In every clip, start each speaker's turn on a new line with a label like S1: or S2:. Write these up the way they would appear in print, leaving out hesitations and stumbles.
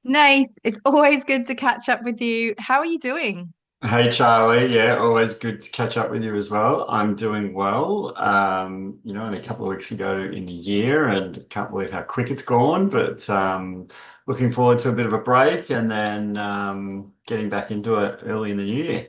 S1: Nath, it's always good to catch up with you. How are you doing?
S2: Hey Charlie, yeah, always good to catch up with you as well. I'm doing well. Only a couple of weeks ago in the year, and can't believe how quick it's gone. But looking forward to a bit of a break and then getting back into it early in the new year.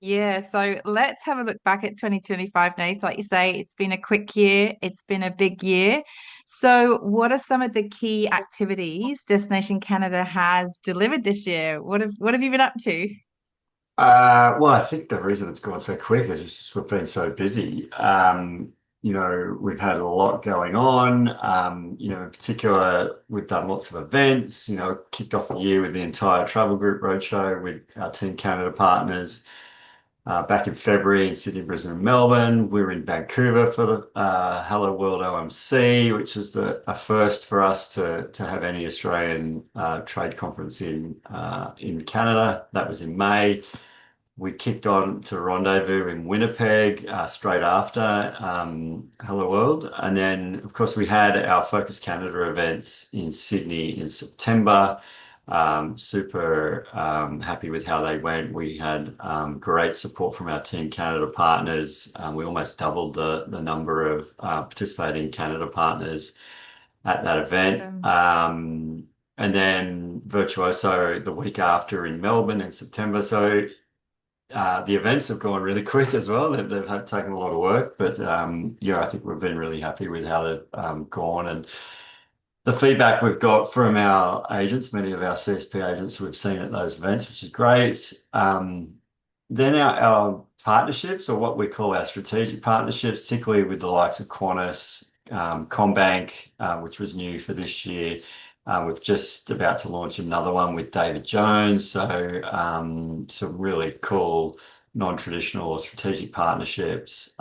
S1: Yeah, so let's have a look back at 2025, Nath. Like you say, it's been a quick year, it's been a big year. So, what are some of the key activities Destination Canada has delivered this year? What have you been up to?
S2: Well, I think the reason it's gone so quick is just we've been so busy. We've had a lot going on. In particular, we've done lots of events. Kicked off the year with the entire travel group roadshow with our Team Canada partners. Back in February in Sydney, Brisbane, and Melbourne. We were in Vancouver for the Hello World OMC, which is a first for us to have any Australian trade conference in Canada. That was in May. We kicked on to Rendezvous in Winnipeg straight after Hello World. And then, of course, we had our Focus Canada events in Sydney in September. Super happy with how they went. We had great support from our Team Canada partners. We almost doubled the number of participating Canada partners at that event.
S1: Awesome.
S2: And then Virtuoso the week after in Melbourne in September. So the events have gone really quick as well. They've had taken a lot of work, but yeah, I think we've been really happy with how they've gone and the feedback we've got from our agents, many of our CSP agents we've seen at those events, which is great. Then our partnerships, or what we call our strategic partnerships, particularly with the likes of Qantas, CommBank, which was new for this year. We've just about to launch another one with David Jones. So some really cool non-traditional or strategic partnerships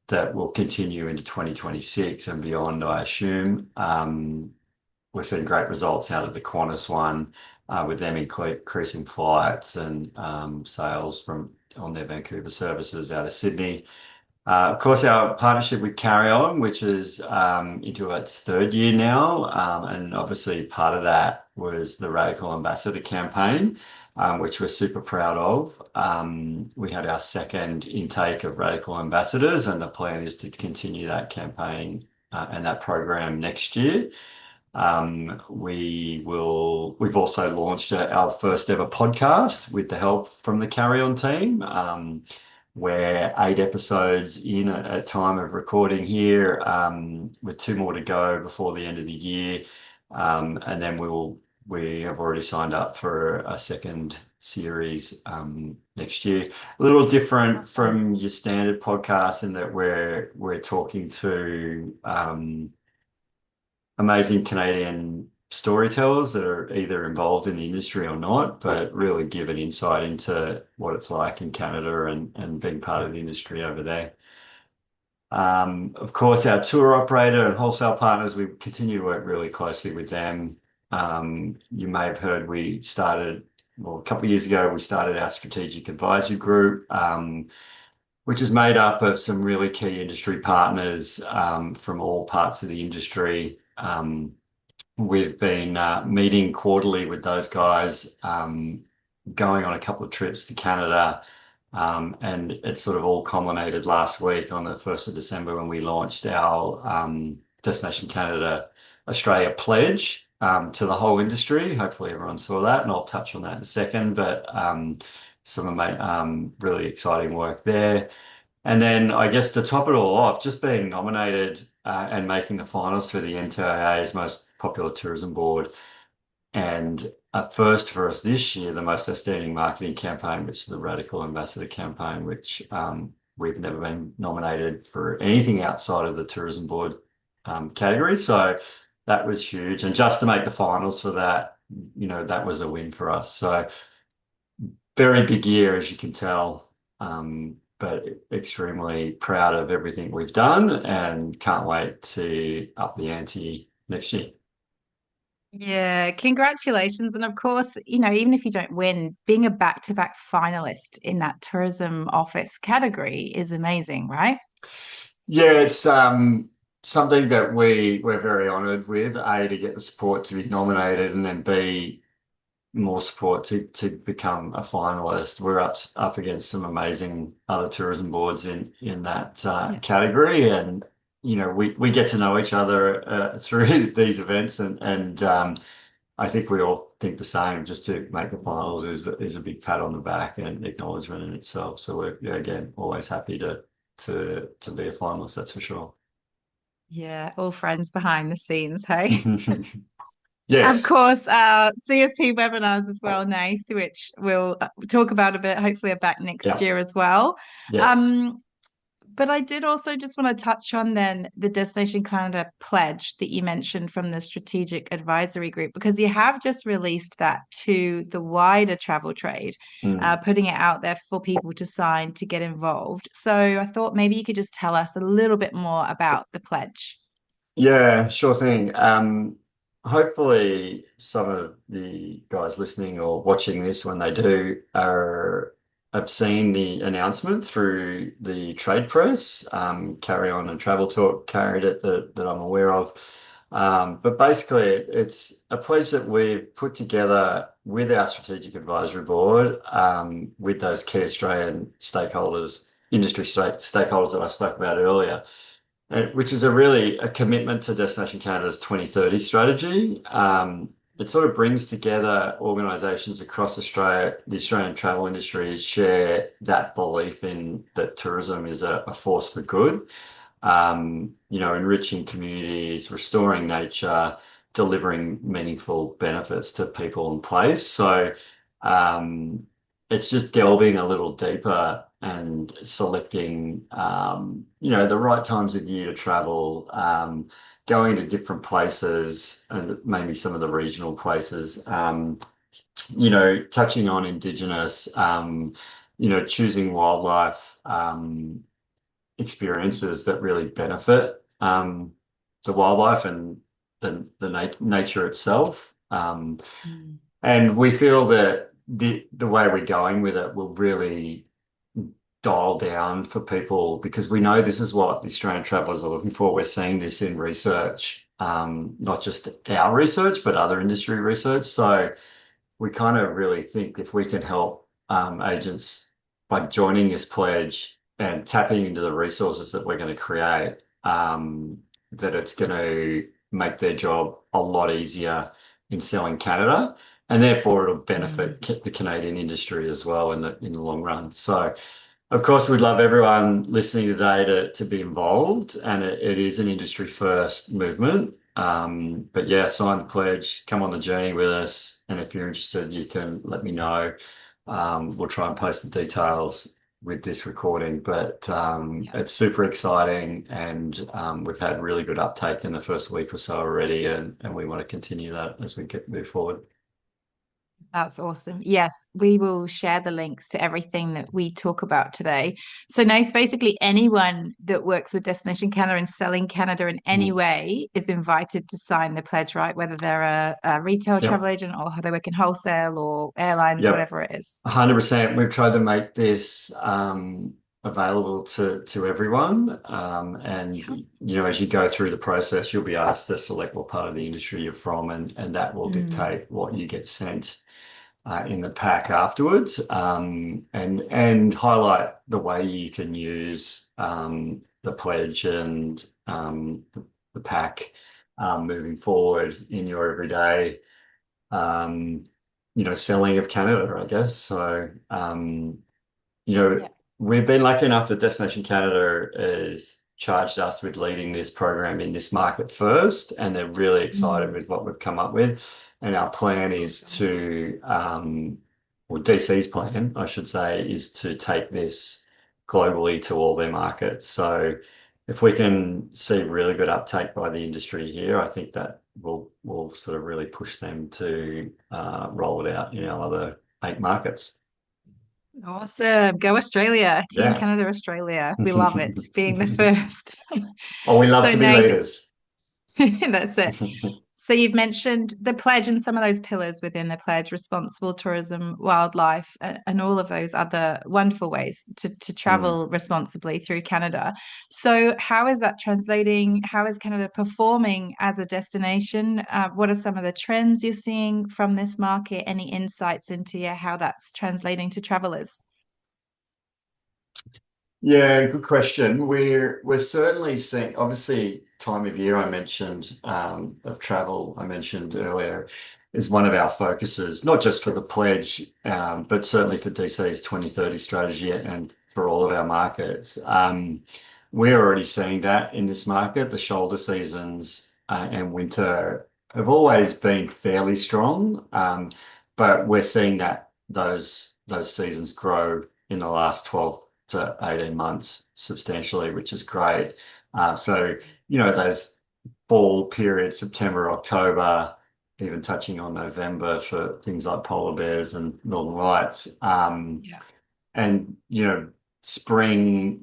S2: that will continue into 2026 and beyond, I assume. We're seeing great results out of the Qantas one, with them increasing flights and sales from on their Vancouver services out of Sydney. Of course, our partnership with Carry On, which is into its third year now, and obviously part of that was the Radical Ambassador campaign, which we're super proud of. We had our second intake of Radical Ambassadors, and the plan is to continue that campaign and that program next year. We've also launched our first ever podcast with the help from the Carry On team. We're 8 episodes in at time of recording here, with two more to go before the end of the year. And then we have already signed up for a second series next year. A little different
S1: Awesome.
S2: from your standard podcast in that we're talking to amazing Canadian storytellers that are either involved in the industry or not, but really give an insight into what it's like in Canada and being part of the industry over there. Of course, our tour operator and wholesale partners, we continue to work really closely with them. You may have heard well, a couple of years ago, we started our strategic advisory group, which is made up of some really key industry partners from all parts of the industry. We've been meeting quarterly with those guys, going on a couple of trips to Canada, and it sort of all culminated last week on the 1st of December when we launched our Destination Canada Australia pledge to the whole industry. Hopefully everyone saw that, and I'll touch on that in a second, but some of my really exciting work there. And then I guess to top it all off, just being nominated and making the finals for the NTIA's most popular tourism board. And at first for us this year, the most outstanding marketing campaign, which is the Radical Ambassador campaign, which we've never been nominated for anything outside of the tourism board category. So that was huge. And just to make the finals for that, that was a win for us. So very big year, as you can tell, but extremely proud of everything we've done and can't wait to up the ante next year.
S1: Yeah, congratulations. And of course, even if you don't win, being a back-to-back finalist in that tourism office category is amazing, right?
S2: Yeah, something that we're very honoured with, A, to get the support to be nominated, and then B, more support to become a finalist. We're up against some amazing other tourism boards in that
S1: Yeah.
S2: category, and we get to know each other through these events, and I think we all think the same. Just to make the finals is a big pat on the back and acknowledgement in itself. So we're, yeah, again, always happy to be a finalist. That's for sure.
S1: Yeah, all friends behind the scenes, hey? Of
S2: Yes.
S1: course, CSP webinars as well, Nath, which we'll talk about a bit. Hopefully, are back next
S2: Yeah.
S1: year as well.
S2: Yes.
S1: Um, but I did also just want to touch on then the Destination Canada pledge that you mentioned from the Strategic Advisory Group, because you have just released that to the wider travel trade,
S2: Mm.
S1: putting it out there for people to sign to get involved. So I thought maybe you could just tell us a little bit more about the pledge.
S2: Yeah, sure thing. Hopefully some of the guys listening or watching this when they do have seen the announcement through the trade press. Carry On and Travel Talk carried it that I'm aware of. But basically, it's a pledge that we've put together with our strategic advisory board, with those key Australian stakeholders, industry stakeholders that I spoke about earlier, which is a commitment to Destination Canada's 2030 strategy. It sort of brings together organisations across Australia, the Australian travel industry, share that belief in that tourism is a force for good, enriching communities, restoring nature, delivering meaningful benefits to people and place. So um, it's just delving a little deeper and selecting, the right times of year to travel, going to different places and maybe some of the regional places, touching on Indigenous, choosing wildlife, experiences that really benefit the wildlife and the nature itself.
S1: Mm.
S2: And we feel that the way we're going with it will really dial down for people because we know this is what the Australian travellers are looking for. We're seeing this in research, not just our research, but other industry research. So we kind of really think if we can help agents by joining this pledge and tapping into the resources that we're going to create, that it's going to make their job a lot easier in selling Canada, and therefore it'll benefit
S1: Mm.
S2: the Canadian industry as well in the long run. So of course, we'd love everyone listening today to be involved, and it is an industry first movement. But yeah, sign the pledge, come on the journey with us, and if you're interested, you can let me know. We'll try and post the details with this recording, but
S1: Yeah.
S2: it's super exciting, and we've had really good uptake in the first week or so already, and we want to continue that as we move forward.
S1: That's awesome. Yes, we will share the links to everything that we talk about today. So, Nath, basically anyone that works with Destination Canada and selling Canada in any
S2: Mm.
S1: way is invited to sign the pledge, right? Whether they're a retail travel
S2: Yep.
S1: agent or they work in wholesale or airlines,
S2: Yep.
S1: whatever it is.
S2: 100%. We've tried to make this available to everyone. And
S1: Yeah.
S2: as you go through the process, you'll be asked to select what part of the industry you're from, and that will
S1: Mm.
S2: dictate what you get sent in the pack afterwards. And highlight the way you can use the pledge and the pack moving forward in your everyday um, selling of Canada, I guess. So, you know,
S1: Yeah.
S2: we've been lucky enough that Destination Canada has charged us with leading this program in this market first, and they're really excited
S1: Mm.
S2: with what we've come up with. And our plan is
S1: Awesome.
S2: to, or DC's plan, I should say, is to take this globally to all their markets. So if we can see really good uptake by the industry here, I think that will sort of really push them to roll it out in our other 8 markets.
S1: Awesome. Go Australia. Team
S2: Yeah.
S1: Canada, Australia. We love it being the first.
S2: Oh, we love
S1: So,
S2: to be
S1: Nate,
S2: leaders.
S1: that's it. So you've mentioned the pledge and some of those pillars within the pledge, responsible tourism, wildlife, and all of those other wonderful ways to
S2: Mm.
S1: travel responsibly through Canada. So how is that translating? How is Canada performing as a destination? What are some of the trends you're seeing from this market? Any insights into how that's translating to travelers?
S2: Yeah, good question. We're certainly seeing, obviously, time of year I mentioned of travel I mentioned earlier is one of our focuses, not just for the pledge, but certainly for DC's 2030 strategy and for all of our markets. We're already seeing that in this market. The shoulder seasons and winter have always been fairly strong, but we're seeing that those seasons grow in the last 12 to 18 months substantially, which is great. So, those fall periods, September, October, even touching on November for things like polar bears and northern lights.
S1: Yeah.
S2: And spring,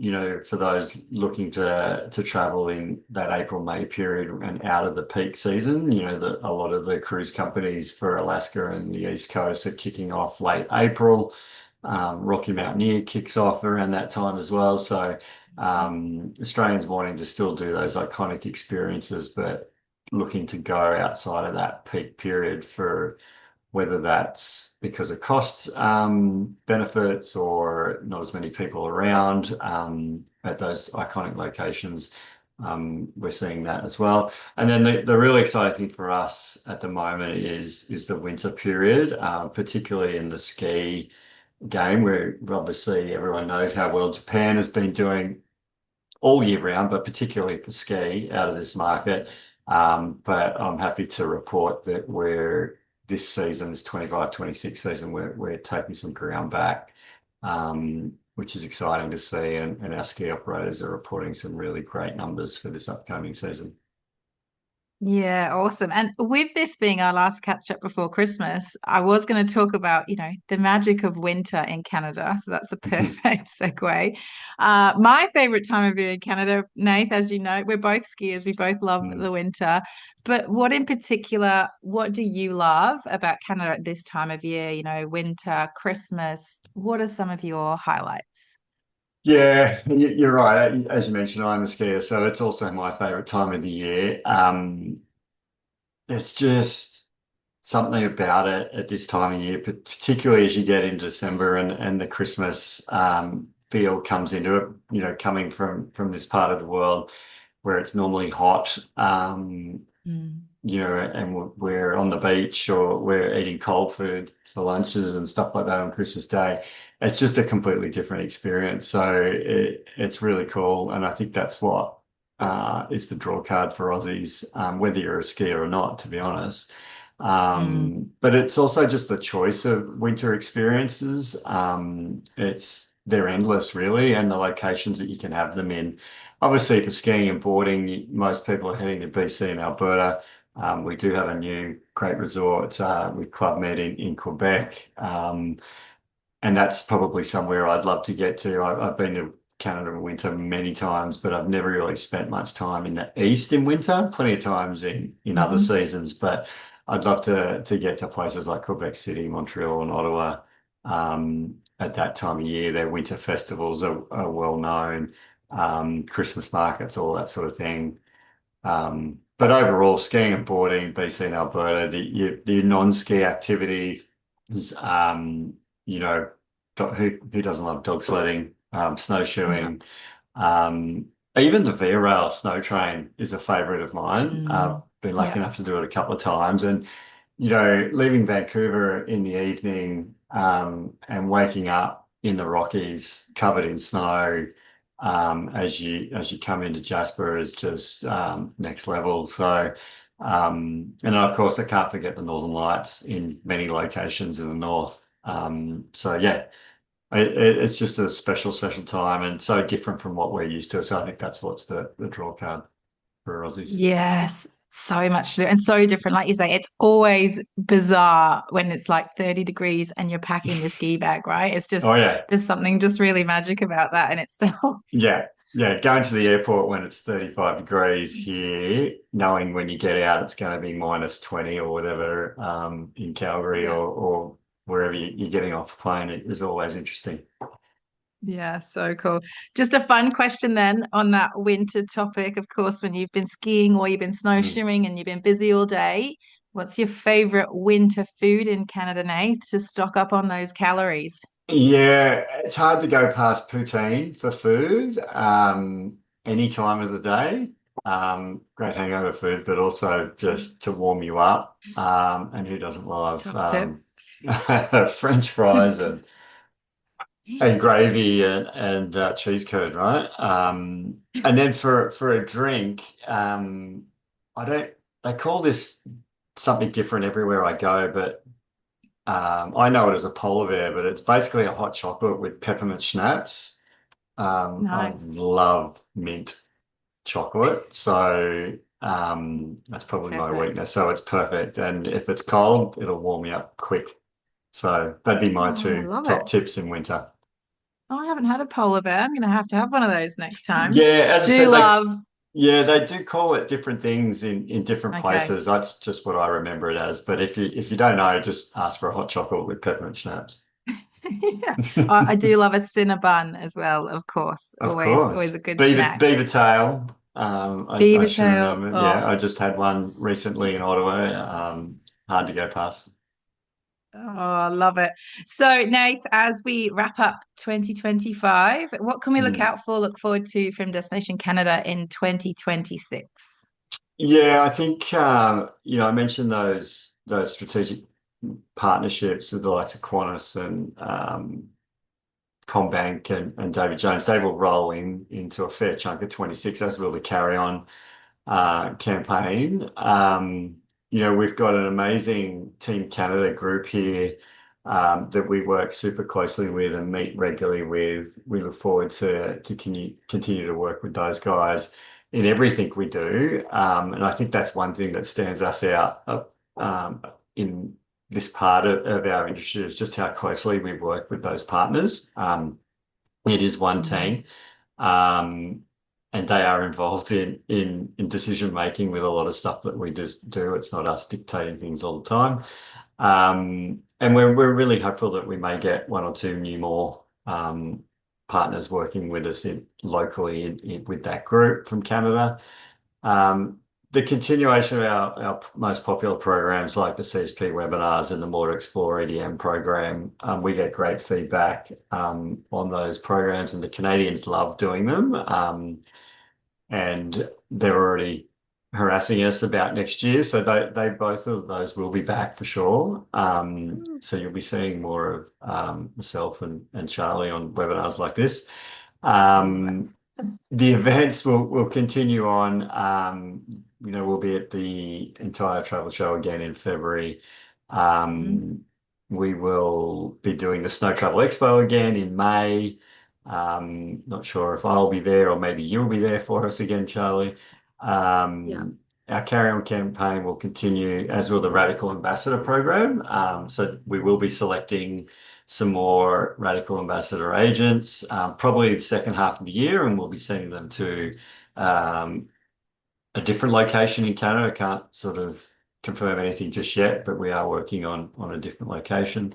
S2: for those looking to travel in that April, May period and out of the peak season, a lot of the cruise companies for Alaska and the East Coast are kicking off late April. Rocky Mountaineer kicks off around that time as well. So Australians wanting to still do those iconic experiences, but looking to go outside of that peak period for whether that's because of cost benefits or not as many people around at those iconic locations. We're seeing that as well. And then the really exciting thing for us at the moment is the winter period, particularly in the ski game, where obviously everyone knows how well Japan has been doing all year round, but particularly for ski out of this market. But I'm happy to report that this season, this 25-26 season, we're taking some ground back, which is exciting to see. And our ski operators are reporting some really great numbers for this upcoming season.
S1: Yeah, awesome. And with this being our last catch up before Christmas, I was going to talk about, the magic of winter in Canada. So that's a perfect segue. My favorite time of year in Canada, Nath, as you know, we're both skiers. We both love
S2: Mm.
S1: the winter. But what in particular, what do you love about Canada at this time of year? Winter, Christmas. What are some of your highlights?
S2: Yeah, you're right. As you mentioned, I'm a skier, so it's also my favorite time of the year. It's just something about it at this time of year, particularly as you get into December and the Christmas feel comes into it, coming from this part of the world where it's normally hot.
S1: Mm.
S2: And we're on the beach or we're eating cold food for lunches and stuff like that on Christmas Day. It's just a completely different experience. So it's really cool. And I think that's what is the draw card for Aussies, whether you're a skier or not, to be honest.
S1: Mm.
S2: But it's also just the choice of winter experiences. They're endless, really, and the locations that you can have them in. Obviously, for skiing and boarding, most people are heading to BC and Alberta. We do have a new great resort with Club Med in Quebec, and that's probably somewhere I'd love to get to. I've been to Canada in winter many times, but I've never really spent much time in the east in winter. Plenty of times in other
S1: Hmm.
S2: seasons, but I'd love to get to places like Quebec City, Montreal, and Ottawa. At that time of year, their winter festivals are well known, Christmas markets, all that sort of thing. But overall, skiing and boarding, BC and Alberta, the non-ski activity is, you know, who doesn't love dog sledding,
S1: Yeah.
S2: snowshoeing, um, even the V-Rail snow train is a favorite of mine. I've
S1: Mm.
S2: been lucky
S1: Yeah.
S2: enough to do it a couple of times, and leaving Vancouver in the evening, and waking up in the Rockies covered in snow, as you come into Jasper is just next level. So, and of course, I can't forget the Northern Lights in many locations in the north. So yeah, it's just a special, special time and so different from what we're used to. So I think that's what's the draw card for Aussies.
S1: Yes, so much to do and so different. Like you say, it's always bizarre when it's like 30 degrees and you're packing your ski bag, right? It's
S2: Oh
S1: just,
S2: yeah,
S1: there's something just really magic about that in itself.
S2: yeah. Yeah, going to the airport when it's 35 degrees here, knowing when you get out it's going to be minus 20 or whatever in Calgary
S1: Yeah.
S2: or wherever you're getting off a plane, it is always interesting.
S1: Yeah, so cool. Just a fun question then on that winter topic. Of course, when you've been skiing or you've been
S2: Mm.
S1: snowshoeing and you've been busy all day, what's your favorite winter food in Canada, Nate, to stock up on those calories?
S2: Yeah, it's hard to go past poutine for food any time of the day. Great hangover food, but also just to warm you up. And who doesn't love
S1: Top tip.
S2: French fries and gravy and cheese curd, right? And then for a drink, I don't. They call this something different everywhere I go, but I know it as a polar bear, but it's basically a hot chocolate with peppermint schnapps. I
S1: Nice.
S2: love mint chocolate, so that's
S1: It's
S2: probably my
S1: perfect.
S2: weakness. So it's perfect, and if it's cold, it'll warm me up quick. So that'd be my
S1: Oh, I
S2: two
S1: love
S2: top
S1: it.
S2: tips in winter.
S1: Oh, I haven't had a polar bear. I'm going to have one of those next time.
S2: Yeah, as I
S1: Do
S2: said,
S1: love.
S2: they do call it different things in different
S1: Okay.
S2: places. That's just what I remember it as. But if you don't know, just ask for a hot chocolate with peppermint schnapps.
S1: Yeah. I do love a Cinnabon as well, of course.
S2: Of
S1: Always
S2: course.
S1: a good
S2: Beaver
S1: snack.
S2: beaver tail. I
S1: Beaver
S2: should
S1: tail.
S2: remember. Yeah,
S1: Oh,
S2: I just had one
S1: yeah.
S2: recently in Ottawa. Hard to go past.
S1: Oh, I love it. So, Nath, as we wrap up 2025, what can we
S2: Hmm.
S1: look forward to from Destination Canada in 2026?
S2: Yeah, I think I mentioned those strategic partnerships with the likes of Qantas and Combank and David Jones. They will roll into a fair chunk of 26, as will the Carry On campaign. We've got an amazing Team Canada group here that we work super closely with and meet regularly with. We look forward to continue to work with those guys in everything we do. And I think that's one thing that stands us out in this part of our industry is just how closely we work with those partners. It is one
S1: Mm,
S2: team. Um, and they are involved in decision making with a lot of stuff that we just do. It's not us dictating things all the time. And we're really hopeful that we may get one or two new more partners working with us locally with that group from Canada. Um, the continuation of our most popular programs like the CSP webinars and the More to Explore EDM program, we get great feedback on those programs, and the Canadians love doing them. And they're already harassing us about next year, so they both of those will be back for sure. So you'll be seeing more of myself and Charlie on webinars like this.
S1: love it.
S2: Um, the events will continue on. We'll be at the entire travel show again in February.
S1: Mm,
S2: Um, we will be doing the Snow Travel Expo again in May. Not sure if I'll be there or maybe you'll be there for us again, Charlie.
S1: yeah.
S2: Our Carry On campaign will continue, as will the Radical Ambassador program. So we will be selecting some more Radical Ambassador agents, probably the second half of the year, and we'll be sending them to um, a different location in Canada. I can't sort of confirm anything just yet, but we are working on a different location.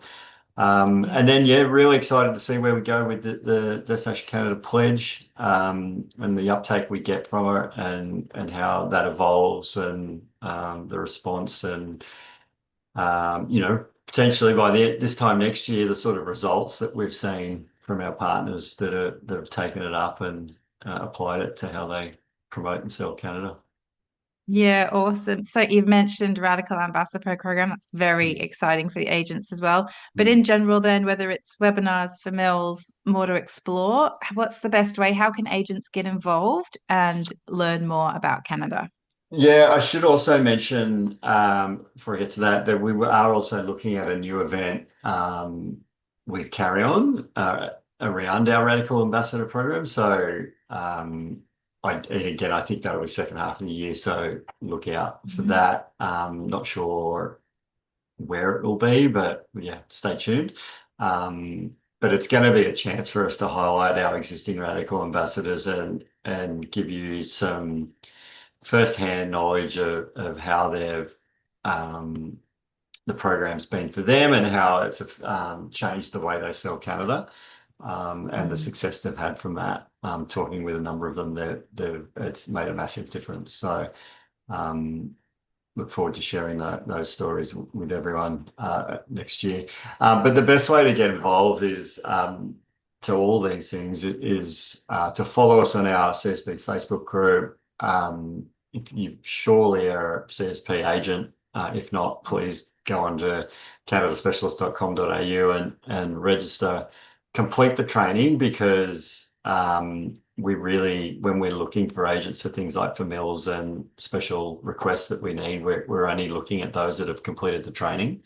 S1: Yeah.
S2: And then, yeah, really excited to see where we go with the Destination Canada Pledge and the uptake we get from it and how that evolves and the response and potentially by this time next year, the sort of results that we've seen from our partners that have taken it up and applied it to how they promote and sell Canada.
S1: Yeah, awesome. So you've mentioned Radical Ambassador Program. That's very
S2: Mm.
S1: exciting for the agents as well. But in
S2: Mm.
S1: general, then, whether it's webinars for mills, more to explore, what's the best way? How can agents get involved and learn more about Canada?
S2: Yeah, I should also mention before I get to that we are also looking at a new event with Carry On around our Radical Ambassador program. So I think that'll be second half of the year. So look out for
S1: Mhm.
S2: that. Not sure where it will be, but yeah, stay tuned. Um, but it's going to be a chance for us to highlight our existing radical ambassadors and give you some first-hand knowledge of how um, the program's been for them and how it's changed the way they sell Canada, and the
S1: Mm.
S2: success they've had from that. Talking with a number of them, it's made a massive difference. So um, look forward to sharing those stories with everyone next year. But the best way to get involved is to all these things is to follow us on our CSP Facebook group. If you surely are a CSP agent, if not, please go on to canadaspecialist.com.au and register, complete the training because we really, when we're looking for agents for things like for mills and special requests that we need, we're only looking at those that have completed the training.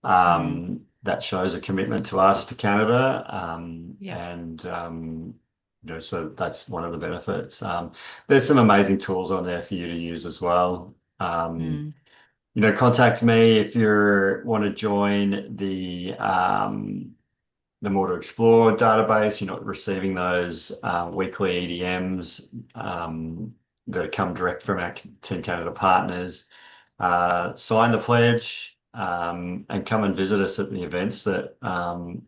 S1: Mm.
S2: That shows a commitment to us, to Canada,
S1: Yeah.
S2: and so that's one of the benefits. There's some amazing tools on there for you to use as well.
S1: Mm.
S2: Contact me if you want to join the More to Explore database. You're not receiving those weekly EDMs that come direct from our Team Canada partners. Sign the pledge and come and visit us at the events that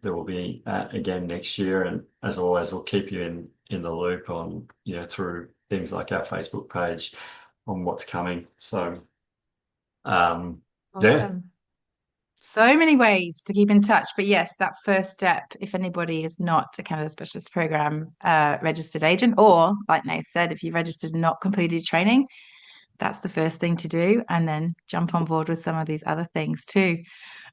S2: there will be again next year. And as always, we'll keep you in the loop on through things like our Facebook page on what's coming. So yeah,
S1: Awesome. So many ways to keep in touch. But yes, that first step, if anybody is not a Canada Specialist Program registered agent, or like Nate said, if you've registered and not completed training, that's the first thing to do. And then jump on board with some of these other things too.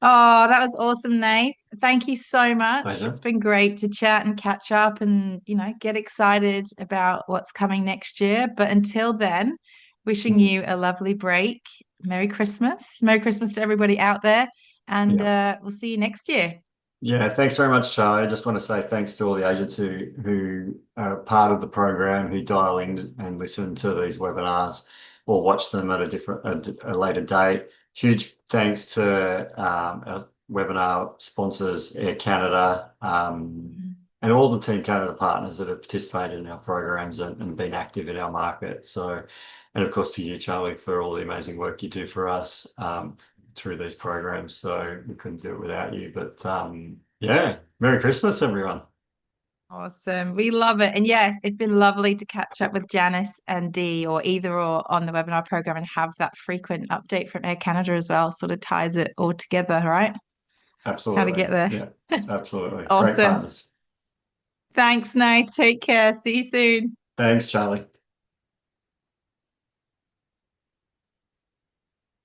S1: Oh, that was awesome, Nate. Thank you so much. It's
S2: pleasure.
S1: been great to chat and catch up and, get excited about what's coming next year. But until then, wishing you a lovely break. Merry Christmas. Merry Christmas to everybody out there. And
S2: Yeah.
S1: we'll see you next year.
S2: Yeah, thanks very much, Charlie. I just want to say thanks to all the agents who are part of the program, who dial in and listen to these webinars or watch them at a later date. Huge thanks to our webinar sponsors, Air Canada, and all the Team Canada partners that have participated in our programs and been active in our market. So, and of course to you, Charlie, for all the amazing work you do for us. Through these programs. So we couldn't do it without you. But yeah, Merry Christmas, everyone.
S1: Awesome. We love it. And yes, it's been lovely to catch up with Janice and Dee or either or on the webinar program and have that frequent update from Air Canada as well. Sort of ties it all together, right? How to
S2: Absolutely.
S1: get there.
S2: Yeah, absolutely. Great
S1: Awesome.
S2: partners.
S1: Thanks, Nate. Take care. See you soon.
S2: Thanks, Charlie.